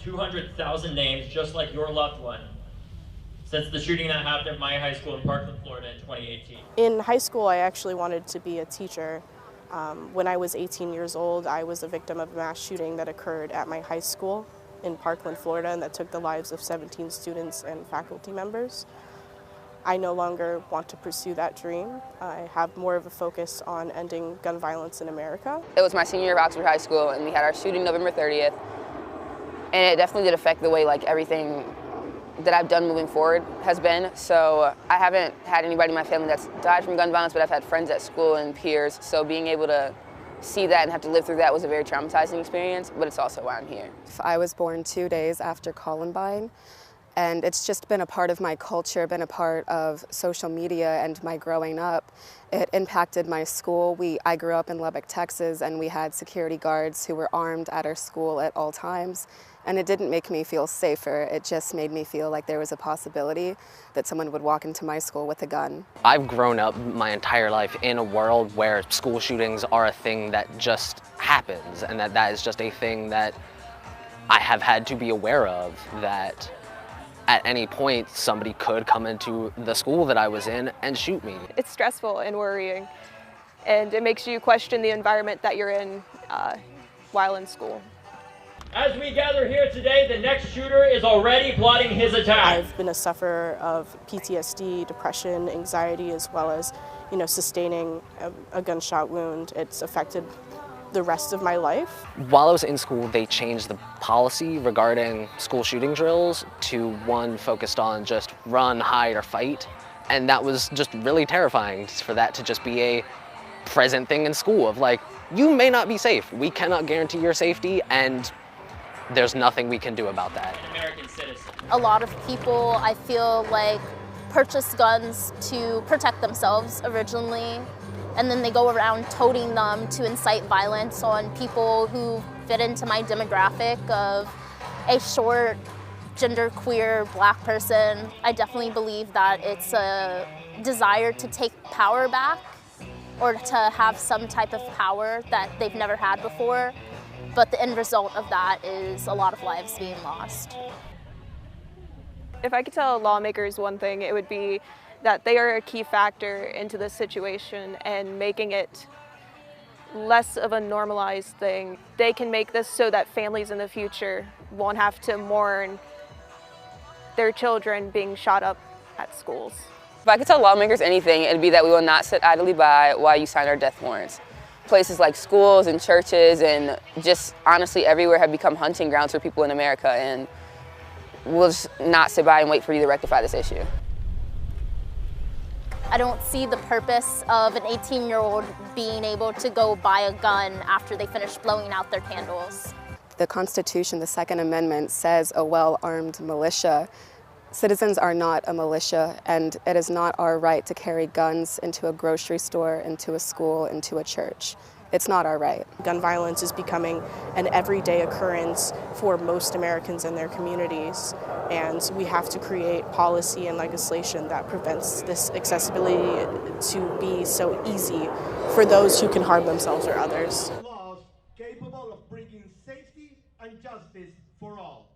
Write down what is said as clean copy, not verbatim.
200,000 names just like your loved one since the shooting that happened at my high school in Parkland, Florida in 2018. In high school, I actually wanted to be a teacher. When I was 18 years old, I was a victim of a mass shooting that occurred at my high school in Parkland, Florida, and that took the lives of 17 students and faculty members. I no longer want to pursue that dream. I have more of a focus on ending gun violence in America. It was my senior year of Oxford High School, and we had our shooting November 30th, and it definitely did affect the way everything that I've done moving forward has been. So I haven't had anybody in my family that's died from gun violence, but I've had friends at school and peers. So being able to see that and have to live through that was a very traumatizing experience, but it's also why I'm here. I was born 2 days after Columbine, and it's just been a part of my culture, been a part of social media and my growing up. It impacted my school. I grew up in Lubbock, Texas, and we had security guards who were armed at our school at all times. And it didn't make me feel safer. It just made me feel like there was a possibility that someone would walk into my school with a gun. I've grown up my entire life in a world where school shootings are a thing that just happens, and that is just a thing that I have had to be aware of, that at any point somebody could come into the school that I was in and shoot me. It's stressful and worrying, and it makes you question the environment that you're in while in school. As we gather here today, the next shooter is already plotting his attack. I've been a sufferer of PTSD, depression, anxiety, as well as, sustaining a gunshot wound. It's affected the rest of my life. While I was in school, they changed the policy regarding school shooting drills to one focused on just run, hide, or fight. And that was just really terrifying for that to just be a present thing in school of you may not be safe. We cannot guarantee your safety, and there's nothing we can do about that. An American citizen. A lot of people, I feel purchase guns to protect themselves originally, and then they go around toting them to incite violence on people who fit into my demographic of a short, genderqueer Black person. I definitely believe that it's a desire to take power back, or to have some type of power that they've never had before. But the end result of that is a lot of lives being lost. If I could tell lawmakers one thing, it would be that they are a key factor into this situation and making it less of a normalized thing. They can make this so that families in the future won't have to mourn their children being shot up at schools. If I could tell lawmakers anything, it'd be that we will not sit idly by while you sign our death warrants. Places like schools and churches and just honestly everywhere have become hunting grounds for people in America, and we'll just not sit by and wait for you to rectify this issue. I don't see the purpose of an 18-year-old being able to go buy a gun after they finish blowing out their candles. The Constitution, the Second Amendment, says a well-armed militia. Citizens are not a militia, and it is not our right to carry guns into a grocery store, into a school, into a church. It's not our right. Gun violence is becoming an everyday occurrence for most Americans in their communities, and we have to create policy and legislation that prevents this accessibility to be so easy for those who can harm themselves or others. Laws capable of bringing safety and justice for all.